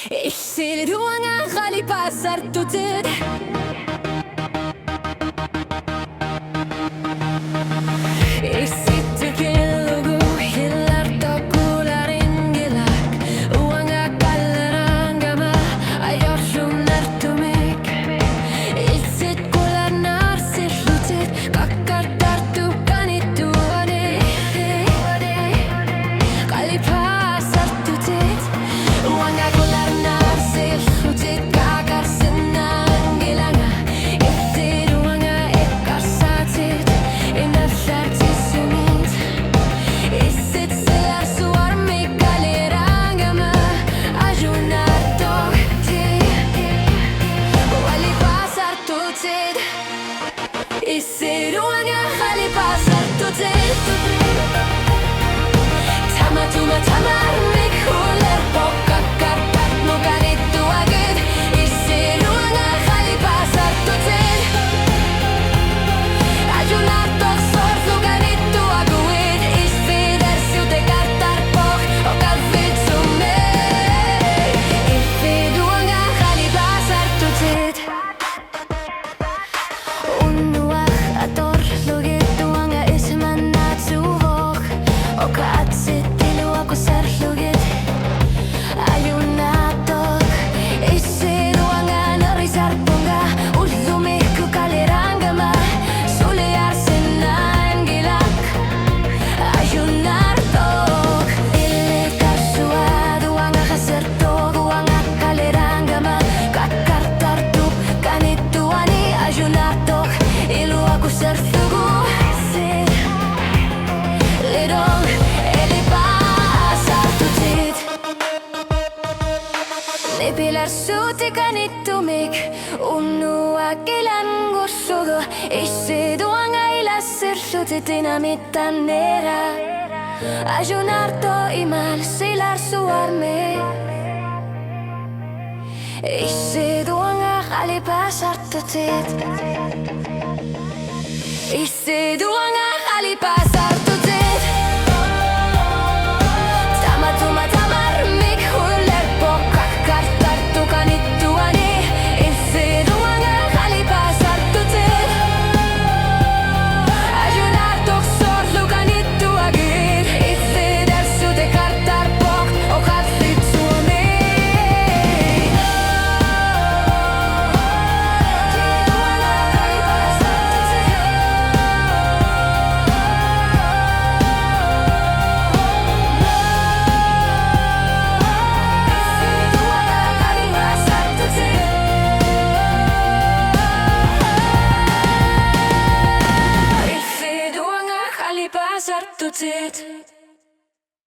Isi ruangan kali pasar tutup. Isi terkelugu hilar tokularin gelak. Uanga kalerangama ayar şunlar tümük. Isit kular narsir lutit kakar tartup kanitu ane. Kali pasar tutup. Uanga kular narsir lutit kakar senang gelanga. Isi ruanga ekar satit inaflar tisumit. Isit selar suar mi kalerangama ajunar tokti. Wali pasar tutup. Isi ruanga kali pasar tutup. Tama tuma tamar mik huler pokak karpat mukarit tuagit. Isi ruanga kali pasar tutup. Ajunar tok sort lugarit tuaguit. Isi dersiu te kartar pok o kalfit sume. Isi ruanga kali pasar tutup. Unuak ator lugit tuanga isman natsuvok. O katsit tilu aku ser lugit. Ayunatok. Isi ruanga narisar punga. Ulumik kalerangama. Suliar senan gilak. Ayunartok. Ilekar suadu anga haserto anga kalerangama. Kakar tartup kanituani ayunartok. Ilu aku sertugu sir. Lidong eli pasar tutit. Nipilar suti kanitumik. Unua kilan gussugo. Isi duanga ilasir suti dinamitanera. Ayunarto imal silar suarme. Isi duanga kali pasar tutit. Isi duanga kali pasar tutit. Tama tuma tamar mik huler pokak kartar tukanituani. Isi duanga kali pasar tutit. Ayunar tok sor lukanituagit. Isi dersu te kartar pok o kalfit sume. Isi duanga kali pasar tutit.